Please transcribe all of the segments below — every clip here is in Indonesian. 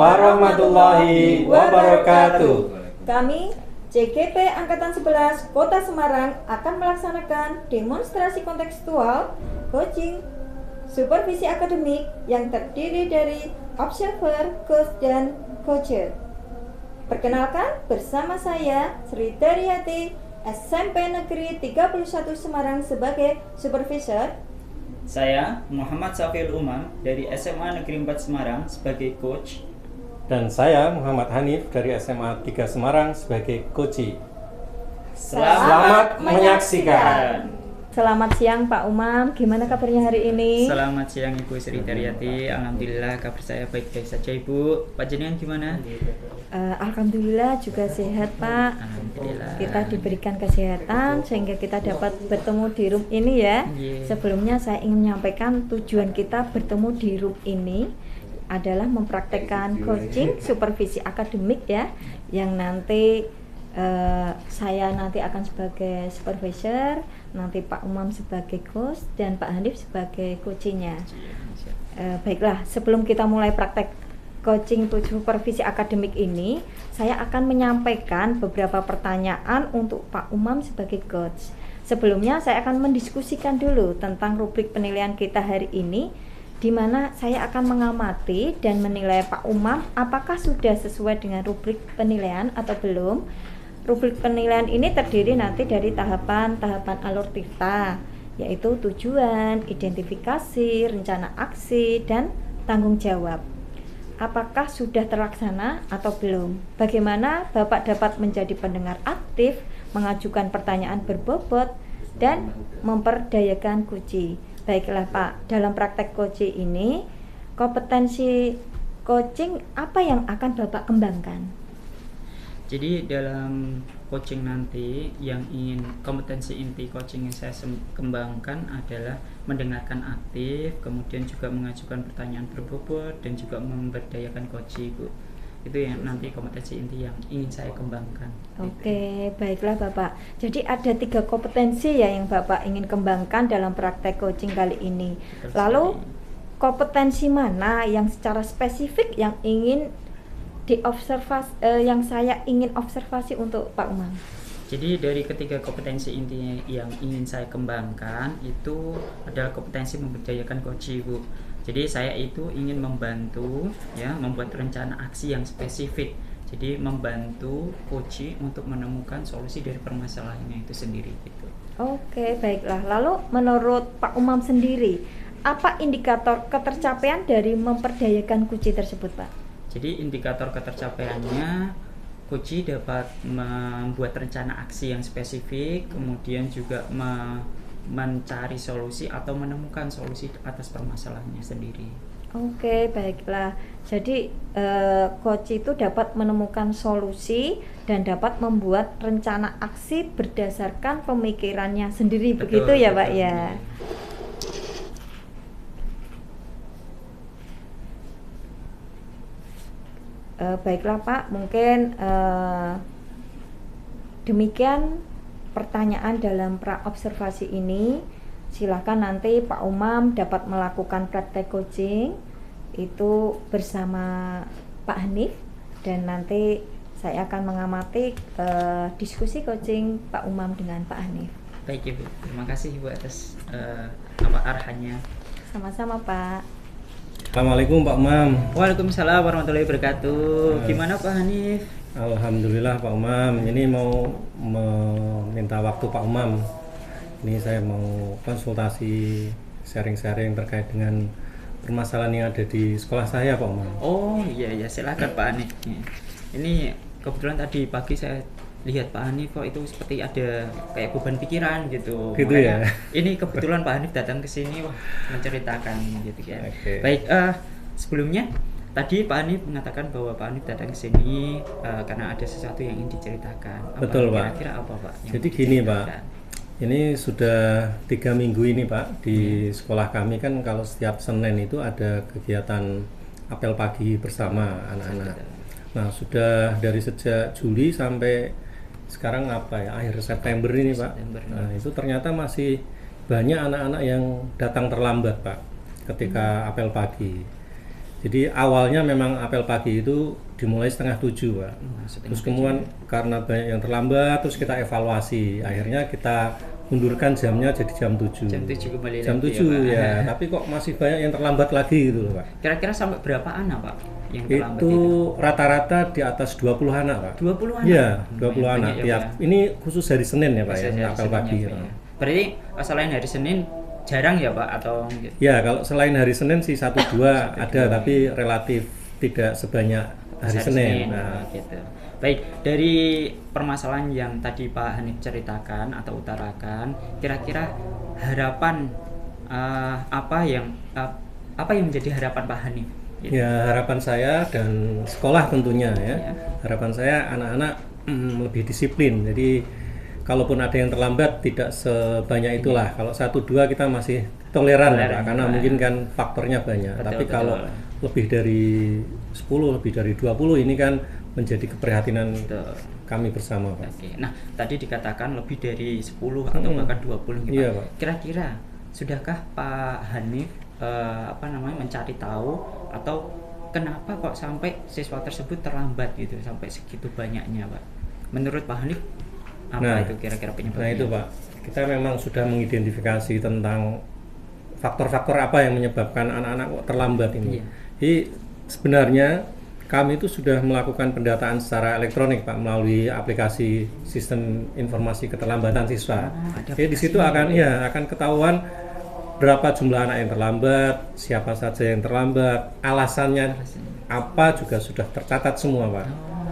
warahmatullahi wabarakatuh. Kami CGP Angkatan 11 Kota Semarang akan melaksanakan demonstrasi kontekstual coaching supervisi akademik yang terdiri dari observer, coach, dan coacher. Perkenalkan, bersama saya Sri Daryati, SMP Negeri 31 Semarang sebagai supervisor. Saya Muhammad Safil Umam dari SMA Negeri 4 Semarang sebagai coach. Dan saya Muhammad Hanif dari SMA 3 Semarang sebagai coach. Selamat menyaksikan. Selamat siang Pak Umam, gimana kabarnya hari ini? Selamat siang Ibu Sri Daryati. Alhamdulillah kabar saya baik-baik saja Ibu. Pak jenengan gimana? Alhamdulillah juga sehat Pak. Alhamdulillah. Kita diberikan kesehatan sehingga kita dapat bertemu di room ini ya. Sebelumnya saya ingin menyampaikan tujuan kita bertemu di room ini adalah mempraktekkan coaching supervisi akademik ya, yang nanti saya nanti akan sebagai supervisor, nanti Pak Umam sebagai coach, dan Pak Hanif sebagai coachnya. Baiklah, sebelum kita mulai praktek coaching supervisi akademik ini, saya akan menyampaikan beberapa pertanyaan untuk Pak Umam sebagai coach. Sebelumnya saya akan mendiskusikan dulu tentang rubrik penilaian kita hari ini, di mana saya akan mengamati dan menilai Pak Umam apakah sudah sesuai dengan rubrik penilaian atau belum. Rubrik penilaian ini terdiri nanti dari tahapan-tahapan alur tirta, yaitu tujuan, identifikasi, rencana aksi, dan tanggung jawab. Apakah sudah terlaksana atau belum? Bagaimana Bapak dapat menjadi pendengar aktif, mengajukan pertanyaan berbobot, dan memperdayakan coaching? Baiklah Pak, dalam praktek coaching ini, kompetensi coaching apa yang akan Bapak kembangkan? Jadi dalam coaching nanti yang ingin kompetensi inti coaching yang saya kembangkan adalah mendengarkan aktif, kemudian juga mengajukan pertanyaan berbobot, dan juga memberdayakan coaching Bu. Itu yang nanti kompetensi inti yang ingin saya kembangkan. Oke, baiklah Bapak. Jadi ada 3 kompetensi ya yang Bapak ingin kembangkan dalam praktek coaching kali ini. Lalu kompetensi mana yang secara spesifik yang ingin diobservasi, yang saya ingin observasi untuk Pak Umam? Jadi dari ketiga kompetensi intinya yang ingin saya kembangkan itu adalah kompetensi memberdayakan coach Bu. Jadi saya itu ingin membantu ya, membuat rencana aksi yang spesifik. Jadi membantu coach untuk menemukan solusi dari permasalahannya itu sendiri gitu. Oke, baiklah. Lalu menurut Pak Umam sendiri, apa indikator ketercapaian dari memperdayakan coach tersebut, Pak? Jadi indikator ketercapaiannya, coach dapat membuat rencana aksi yang spesifik, kemudian juga mencari solusi atau menemukan solusi atas permasalahannya sendiri. Oke, baiklah. Jadi coach itu dapat menemukan solusi dan dapat membuat rencana aksi berdasarkan pemikirannya sendiri. Betul, begitu ya, Pak ya. Baiklah Pak, mungkin demikian pertanyaan dalam pra-observasi ini. Silakan nanti Pak Umam dapat melakukan praktek coaching itu bersama Pak Hanif, dan nanti saya akan mengamati diskusi coaching Pak Umam dengan Pak Hanif. Baik Ibu, terima kasih Ibu atas arahannya. Sama-sama Pak. Assalamualaikum Pak Umam. Waalaikumsalam warahmatullahi wabarakatuh. Gimana Pak Hanif? Alhamdulillah Pak Umam. Ini mau meminta waktu Pak Umam. Ini saya mau konsultasi, sharing-sharing terkait dengan permasalahan yang ada di sekolah saya Pak Umam. Oh iya silakan Pak Hanif. Ini kebetulan tadi pagi saya lihat Pak Hanif kok itu seperti ada kayak beban pikiran gitu. Gitu makanya, ya. Ini kebetulan Pak Hanif datang ke sini menceritakan gitu kan. Okay. Baik, sebelumnya tadi Pak Hanif mengatakan bahwa Pak Hanif datang ke sini karena ada sesuatu yang ingin diceritakan. Betul Pak. Kira-kira apa Pak? Jadi gini Pak. Ini sudah 3 minggu ini Pak di sekolah kami kan kalau setiap Senin itu ada kegiatan apel pagi bersama anak-anak. Nah sudah dari sejak Juli sampai sekarang akhir September ini Pak. Nah itu ternyata masih banyak anak-anak yang datang terlambat Pak ketika apel pagi. Jadi awalnya memang apel pagi itu dimulai 6:30 Pak. Terus kemudian karena banyak yang terlambat, terus kita evaluasi. Akhirnya kita mundurkan jamnya jadi jam 7. Jam 7 kembali Jam lagi 7 ya, Pak. ya, tapi kok masih banyak yang terlambat lagi gitu loh Pak. Kira-kira sampai berapa anak Pak yang terlambat Itu itu? rata-rata di atas 20 anak Pak. 20 anak? Iya, 20 Lumayan anak banyak ya, tiap. Pak. Ini khusus hari Senin ya Pak ya, Biasanya apel pagi. Seninnya, Pak, ya. Berarti selain hari Senin jarang ya Pak atau Ya, kalau selain hari Senin sih 1-2 ada, tapi relatif tidak sebanyak hari Senin. Nah, gitu. Baik, dari permasalahan yang tadi Pak Hanif ceritakan atau utarakan, kira-kira harapan apa yang menjadi harapan Pak Hanif? Gitu. ya harapan saya dan sekolah tentunya ya. Ya. Harapan saya anak-anak lebih disiplin. Jadi kalaupun ada yang terlambat tidak sebanyak itulah. Kalau 1-2 kita masih toleran ya, Pak, karena mungkin kan faktornya banyak. Betul, Tapi betul. kalau lebih dari 10, lebih dari 20 ini kan menjadi keprihatinan Betul. kami bersama Pak. Oke. Nah, tadi dikatakan lebih dari 10 atau bahkan 20 gitu. Iya, Pak. Pak. Kira-kira sudahkah Pak Hanif mencari tahu atau kenapa kok sampai siswa tersebut terlambat gitu sampai segitu banyaknya, Pak? Menurut Pak Hanif apa itu kira-kira penyebabnya? Nah itu Pak, kita memang sudah mengidentifikasi tentang faktor-faktor apa yang menyebabkan anak-anak kok terlambat ini. Iya. Jadi sebenarnya kami itu sudah melakukan pendataan secara elektronik Pak melalui aplikasi sistem informasi keterlambatan siswa. ada Jadi di situ akan ketahuan berapa jumlah anak yang terlambat, siapa saja yang terlambat, alasannya apa juga sudah tercatat semua Pak.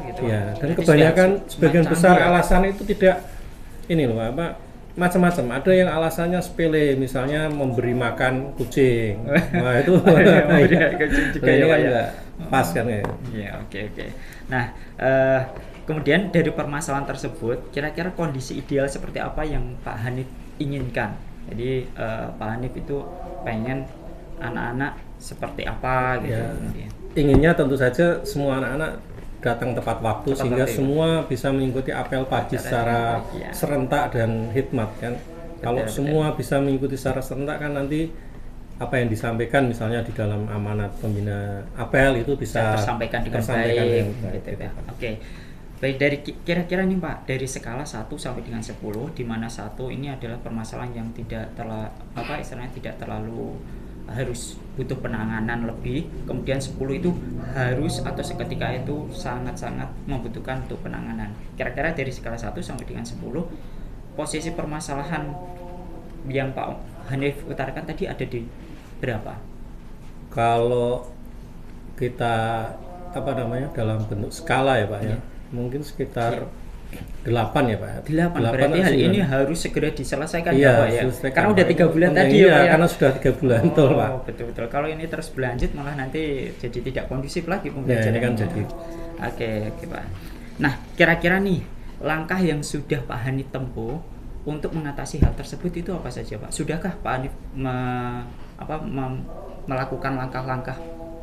Gitu. Ya, dan Berarti kebanyakan sudah sebagian semacam besar ya. alasan itu tidak ini loh apa macam-macam. Ada yang alasannya sepele, misalnya memberi makan kucing. Nah itu Memberi makan kucing juga ini ya, kan Pak, ya? nggak pas kan ya. Iya, oke. Nah, kemudian dari permasalahan tersebut, kira-kira kondisi ideal seperti apa yang Pak Hanif inginkan? Jadi Pak Hanif itu pengen anak-anak seperti apa gitu. Ya. Kemudian. Inginnya tentu saja semua anak-anak datang tepat waktu Tepat sehingga waktu. semua bisa mengikuti apel pagi Acara secara pagi, ya. serentak dan hikmat kan. Kalau betul. semua bisa mengikuti secara serentak kan nanti apa yang disampaikan misalnya di dalam amanat pembina apel itu bisa tersampaikan dengan tersampaikan baik, dengan baik, gitu gitu, ya. Pak. Oke. Baik, dari kira-kira nih Pak, dari skala 1 sampai dengan 10, di mana 1 ini adalah permasalahan yang tidak terlalu harus butuh penanganan lebih, kemudian 10 itu harus atau seketika itu sangat-sangat membutuhkan untuk penanganan. Kira-kira dari skala 1 sampai dengan 10, posisi permasalahan yang Pak Hanif utarakan tadi ada di berapa? Kalau kita dalam bentuk skala ya Pak ya, mungkin sekitar 8 ya Pak. 8 berarti hal ini harus segera diselesaikan iya, ya Pak ya. selesaikan, Karena udah 3 bulan tadi iya, ya Pak ya. karena sudah 3 bulan betul Pak. Betul. Kalau ini terus berlanjut malah nanti jadi tidak kondusif lagi Ya, pembelajaran. ini kan jadi Oke Pak. Nah, kira-kira nih langkah yang sudah Pak Hanif tempuh untuk mengatasi hal tersebut itu apa saja Pak? Sudahkah Pak Hanif melakukan langkah-langkah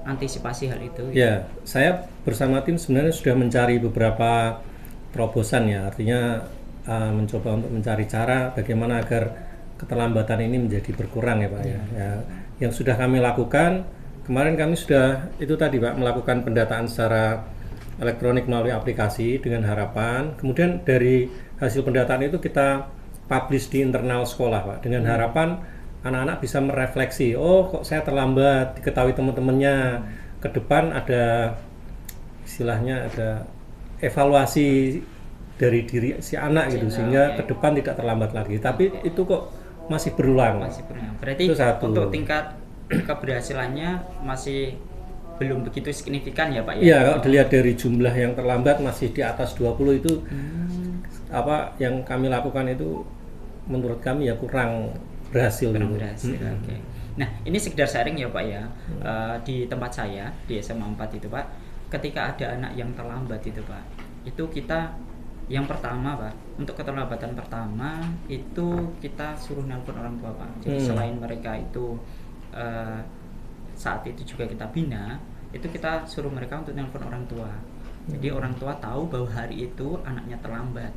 antisipasi hal itu? ya, saya bersama tim sebenarnya sudah mencari beberapa terobosan ya, artinya mencoba untuk mencari cara bagaimana agar keterlambatan ini menjadi berkurang ya Pak ya. Yang sudah kami lakukan kemarin, kami sudah itu tadi Pak melakukan pendataan secara elektronik melalui aplikasi dengan harapan kemudian dari hasil pendataan itu kita publish di internal sekolah Pak dengan harapan anak-anak bisa merefleksi, oh kok saya terlambat, diketahui teman-temannya, ke depan ada istilahnya ada evaluasi dari diri si anak gitu sehingga ke depan tidak terlambat lagi. Tapi itu kok masih berulang. Berarti itu satu. untuk tingkat keberhasilannya masih belum begitu signifikan ya Pak ya? Iya, kalau dilihat dari jumlah yang terlambat masih di atas 20 itu apa yang kami lakukan itu menurut kami ya kurang berhasil. Oke. Nah, ini sekedar sharing ya Pak ya. Di tempat saya di SMA 4 itu Pak, ketika ada anak yang terlambat itu Pak, itu kita yang pertama Pak, untuk keterlambatan pertama itu kita suruh nelpon orang tua Pak. Jadi selain mereka itu saat itu juga kita bina, itu kita suruh mereka untuk nelpon orang tua. Jadi orang tua tahu bahwa hari itu anaknya terlambat.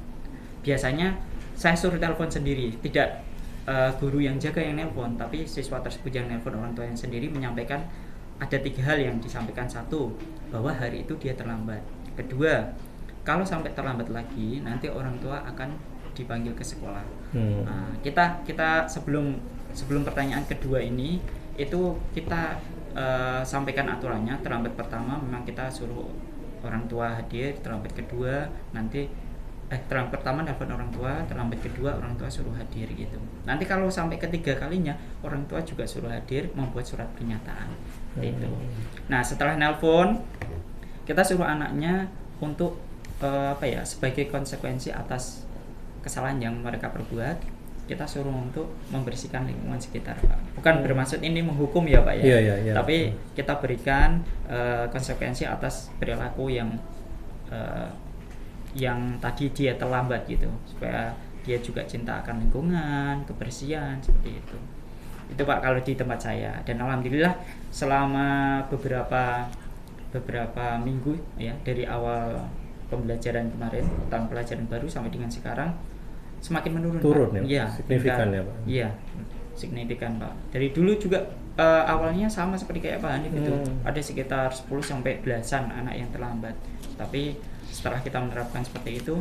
Biasanya saya suruh telepon sendiri, tidak guru yang jaga yang nelpon, tapi siswa tersebut yang nelpon orang tua yang sendiri menyampaikan ada 3 hal yang disampaikan. Satu, bahwa hari itu dia terlambat. Kedua, kalau sampai terlambat lagi nanti orang tua akan dipanggil ke sekolah. Nah, kita sebelum pertanyaan kedua ini itu kita sampaikan aturannya. Terlambat pertama memang kita suruh orang tua hadir, terlambat kedua nanti terlambat pertama telepon orang tua, terlambat kedua orang tua suruh hadir gitu. Nanti kalau sampai ketiga kalinya orang tua juga suruh hadir, membuat surat pernyataan gitu. Nah, setelah nelpon kita suruh anaknya untuk sebagai konsekuensi atas kesalahan yang mereka perbuat, kita suruh untuk membersihkan lingkungan sekitar, Pak. Bukan bermaksud ini menghukum ya, Pak ya. Yeah. Tapi kita berikan konsekuensi atas perilaku yang tadi dia terlambat gitu, supaya dia juga cinta akan lingkungan, kebersihan seperti itu. Itu Pak kalau di tempat saya. Dan alhamdulillah selama beberapa minggu ya, dari awal pembelajaran kemarin, tahun pelajaran baru sampai dengan sekarang semakin menurun. Turun Pak. ya, signifikan ya Pak. Iya, signifikan Pak. Dari dulu juga awalnya sama seperti kayak Pak Hanif itu, ada sekitar 10 sampai belasan anak yang terlambat. Tapi setelah kita menerapkan seperti itu,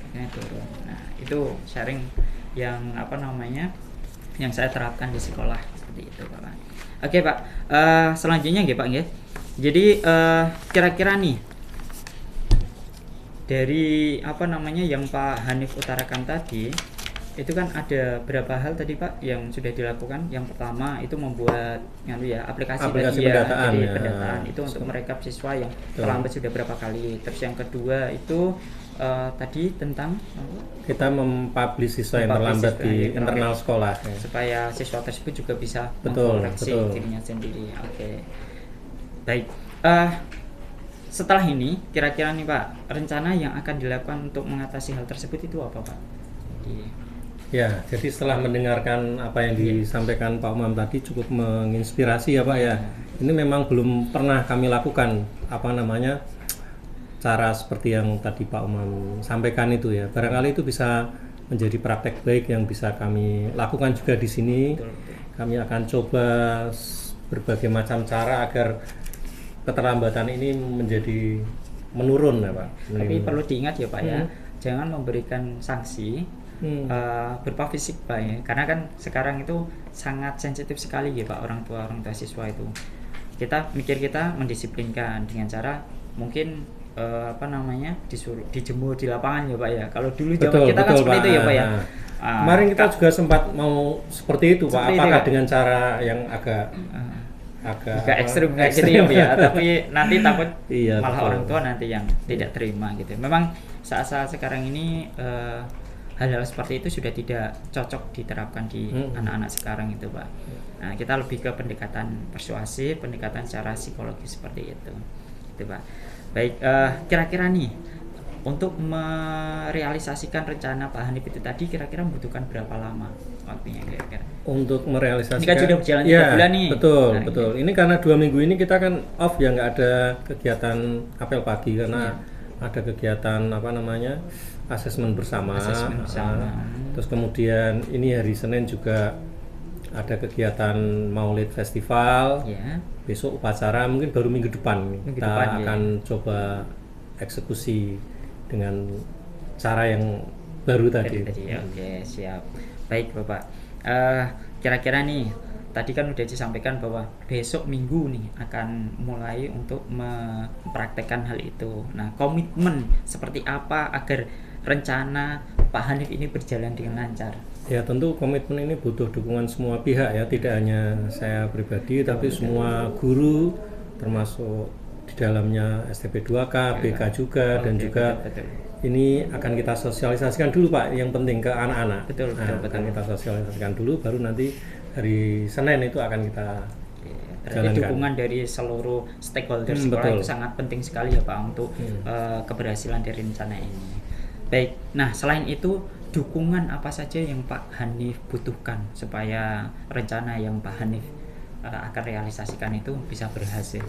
akhirnya turun. Nah, itu sharing yang yang saya terapkan di sekolah seperti itu Pak. Oke Pak, selanjutnya nggih Pak nggih. Jadi kira-kira nih dari yang Pak Hanif utarakan tadi, itu kan ada berapa hal tadi Pak yang sudah dilakukan. Yang pertama itu membuat aplikasi pendataan itu untuk merekap siswa yang terlambat sudah berapa kali. Terus yang kedua itu tadi tentang kita mempublish siswa yang terlambat di internal sekolah supaya siswa tersebut juga bisa mengkoreksi dirinya sendiri. Oke. Baik. Setelah ini kira-kira nih Pak, rencana yang akan dilakukan untuk mengatasi hal tersebut itu apa Pak? Jadi setelah mendengarkan apa yang disampaikan Pak Umam tadi cukup menginspirasi ya Pak ya. Ini memang belum pernah kami lakukan cara seperti yang tadi Pak Umam sampaikan itu ya. Barangkali itu bisa menjadi praktek baik yang bisa kami lakukan juga di sini. Kami akan coba berbagai macam cara agar keterlambatan ini menjadi menurun ya Pak. Tapi perlu diingat ya Pak ya, jangan memberikan sanksi berupa fisik Pak ya, karena kan sekarang itu sangat sensitif sekali ya Pak orang tua siswa itu. Kita mendisiplinkan dengan cara mungkin disuruh dijemur di lapangan ya Pak ya. Kalau dulu zaman kita kan seperti itu ya Pak ya. Kemarin kita juga sempat mau seperti itu Pak. Apakah dengan cara yang agak ekstrim kayak gitu ya, tapi nanti takut malah betul. Orang tua nanti yang tidak terima gitu. Memang saat-saat sekarang ini hal-hal seperti itu sudah tidak cocok diterapkan di anak-anak sekarang itu Pak. Nah, kita lebih ke pendekatan persuasif, pendekatan secara psikologis seperti itu Pak. Baik, kira-kira nih untuk merealisasikan rencana Pak Hanif itu tadi kira-kira membutuhkan berapa lama waktunya kira-kira? Untuk merealisasikan. Ini kan sudah berjalan 3 bulan nih. Betul. Ini karena 2 minggu ini kita kan off ya, nggak ada kegiatan apel pagi karena ada kegiatan asesmen bersama. Terus kemudian ini hari Senin juga ada kegiatan Maulid Festival. Besok upacara, mungkin baru minggu depan kita akan coba eksekusi dengan cara yang baru tadi. Oke, siap. Baik Bapak. Kira-kira nih tadi kan udah disampaikan bahwa besok Minggu nih akan mulai untuk mempraktekkan hal itu. Nah, komitmen seperti apa agar rencana Pak Hanif ini berjalan dengan lancar? Ya tentu komitmen ini butuh dukungan semua pihak ya, tidak hanya saya pribadi tapi semua guru, termasuk di dalamnya STP 2K, BK juga, dan juga ini akan kita sosialisasikan dulu Pak, yang penting ke anak-anak. Betul. Akan kita sosialisasikan dulu, baru nanti hari Senin itu akan kita jalankan. Dukungan dari seluruh stakeholder sekolah itu sangat penting sekali ya Pak untuk keberhasilan dari rencana ini. Baik, nah selain itu dukungan apa saja yang Pak Hanif butuhkan supaya rencana yang Pak Hanif akan realisasikan itu bisa berhasil?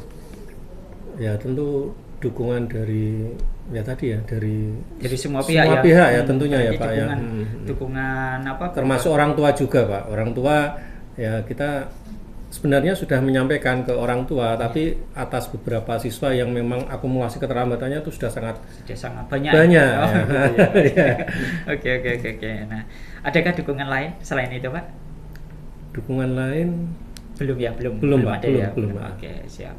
Ya tentu dukungan dari semua pihak ya tentunya ya Pak ya. Dukungan apa? Termasuk orang tua juga Pak. Orang tua ya kita sebenarnya sudah menyampaikan ke orang tua, tapi atas beberapa siswa yang memang akumulasi keterlambatannya itu sudah sangat banyak. Banyak. Oh, Ya. gitu ya. Ya. Oke. Nah, adakah dukungan lain selain itu, Pak? Dukungan lain Belum ya, belum Pak, ada ya. belum, Pak. Oke, siap.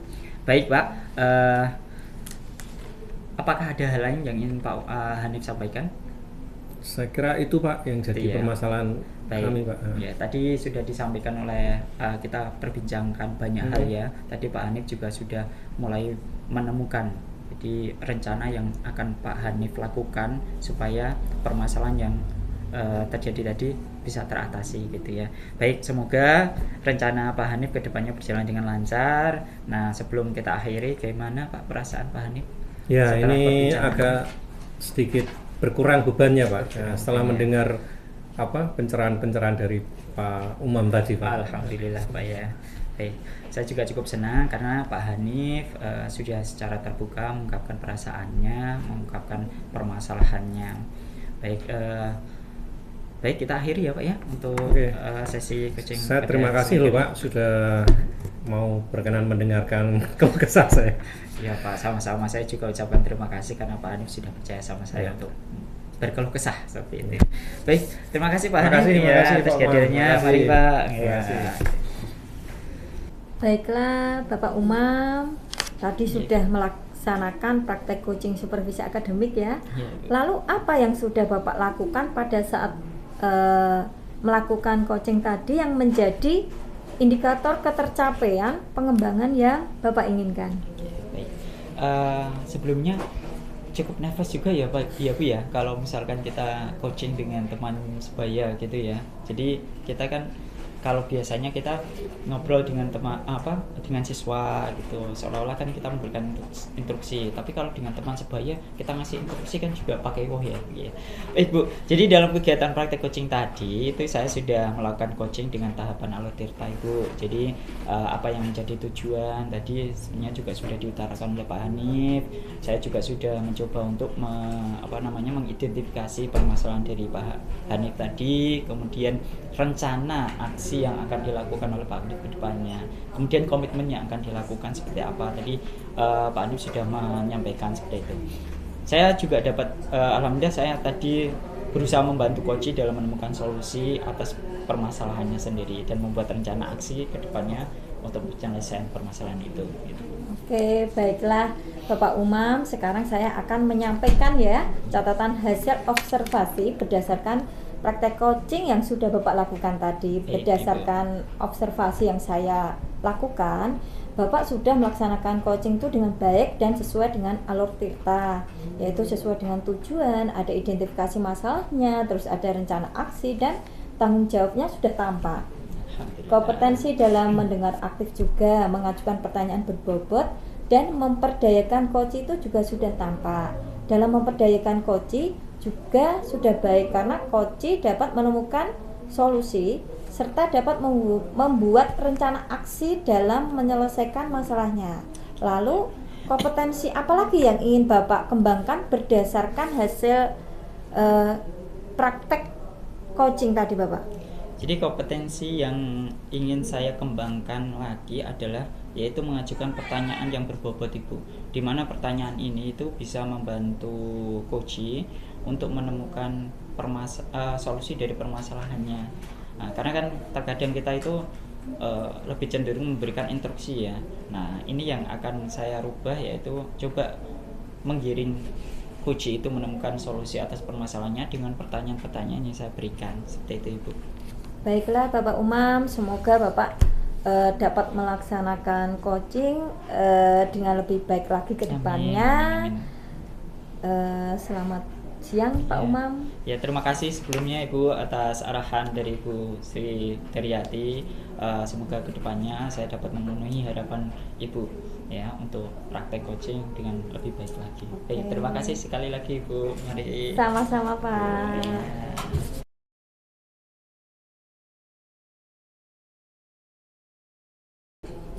Baik, Pak. Apakah ada hal lain yang ingin Pak Hanif sampaikan? Saya kira itu Pak yang jadi Itu ya. permasalahan Baik. kami Pak. Ya, tadi sudah disampaikan oleh kita perbincangkan banyak hal ya. Tadi Pak Hanif juga sudah mulai menemukan jadi rencana yang akan Pak Hanif lakukan supaya permasalahan yang terjadi tadi bisa teratasi gitu ya. Baik, semoga rencana Pak Hanif kedepannya berjalan dengan lancar. Nah, sebelum kita akhiri, bagaimana Pak perasaan Pak Hanif? Ya, setelah ini perbincangan? agak sedikit berkurang bebannya Pak. Nah, setelah bebannya. mendengar pencerahan-pencerahan dari Pak Umam tadi Pak. Alhamdulillah Pak ya. Baik, saya juga cukup senang karena Pak Hanif sudah secara terbuka mengungkapkan perasaannya, mengungkapkan permasalahannya. Baik, kita akhiri ya Pak ya untuk sesi coaching. Saya terima kasih loh Pak sudah mau berkenan mendengarkan keluh kesah saya. Ya Pak, sama-sama. Saya juga ucapkan terima kasih karena Pak Hanif sudah percaya sama saya untuk berkeluh kesah seperti itu. Baik, terima kasih Pak Hanif atas kehadirannya. Mari Pak. Terima kasih. Baiklah Bapak Umam, tadi sudah melaksanakan praktek coaching supervisi akademik ya. Lalu apa yang sudah Bapak lakukan pada saat melakukan coaching tadi yang menjadi indikator ketercapaian pengembangan yang Bapak inginkan? Baik. Sebelumnya cukup nervous juga ya Pak, iya Bu ya, kalau misalkan kita coaching dengan teman sebaya gitu ya. Jadi kita kan kalau biasanya kita ngobrol dengan dengan siswa gitu, seolah-olah kan kita memberikan instruksi, tapi kalau dengan teman sebaya kita ngasih instruksi kan juga pakai woh ya. Bu, jadi dalam kegiatan praktek coaching tadi itu saya sudah melakukan coaching dengan tahapan Alotirta Ibu. Jadi apa yang menjadi tujuan tadi sebenarnya juga sudah diutarakan oleh Pak Hanif. Saya juga sudah mencoba untuk mengidentifikasi permasalahan dari Pak Hanif tadi, kemudian rencana aksi yang akan dilakukan oleh Pak Hanif ke depannya, kemudian komitmen yang akan dilakukan seperti apa. Tadi Pak Hanif sudah menyampaikan seperti itu. Saya juga dapat alhamdulillah saya tadi berusaha membantu coach dalam menemukan solusi atas permasalahannya sendiri dan membuat rencana aksi ke depannya untuk penyelesaian permasalahan itu gitu. Oke, baiklah Bapak Umam, sekarang saya akan menyampaikan ya catatan hasil observasi berdasarkan praktek coaching yang sudah Bapak lakukan tadi. Berdasarkan observasi yang saya lakukan, Bapak sudah melaksanakan coaching itu dengan baik dan sesuai dengan alur tirta, yaitu sesuai dengan tujuan, ada identifikasi masalahnya, terus ada rencana aksi dan tanggung jawabnya sudah tampak. Kompetensi dalam mendengar aktif juga, mengajukan pertanyaan berbobot dan memperdayakan coach itu juga sudah tampak. Dalam memperdayakan coach juga sudah baik karena coach dapat menemukan solusi serta dapat membuat rencana aksi dalam menyelesaikan masalahnya. Lalu kompetensi apa lagi yang ingin Bapak kembangkan berdasarkan hasil praktek coaching tadi Bapak? Jadi kompetensi yang ingin saya kembangkan lagi adalah yaitu mengajukan pertanyaan yang berbobot Ibu, di mana pertanyaan ini itu bisa membantu coach untuk menemukan solusi dari permasalahannya. Nah, karena kan terkadang kita itu lebih cenderung memberikan instruksi ya. Nah, ini yang akan saya rubah, yaitu coba menggiring coach itu menemukan solusi atas permasalahannya dengan pertanyaan-pertanyaan yang saya berikan. Seperti itu Ibu. Baiklah Bapak Umam, semoga Bapak dapat melaksanakan coaching dengan lebih baik lagi ke depannya. Selamat siang Pak Umam. Ya, terima kasih sebelumnya Ibu atas arahan dari Ibu Sri Triati. Semoga kedepannya saya dapat memenuhi harapan Ibu ya untuk praktek coaching dengan lebih baik lagi. Okay. Terima kasih sekali lagi Ibu. Mari. Sama-sama Pak. Ya.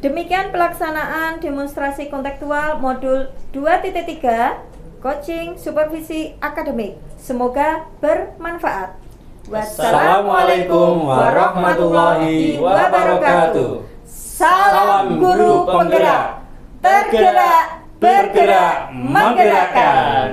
Demikian pelaksanaan demonstrasi kontekstual modul 2.3 coaching supervisi akademik. Semoga bermanfaat. Wassalamualaikum warahmatullahi wabarakatuh. penggerak, tergerak, bergerak, menggerakkan.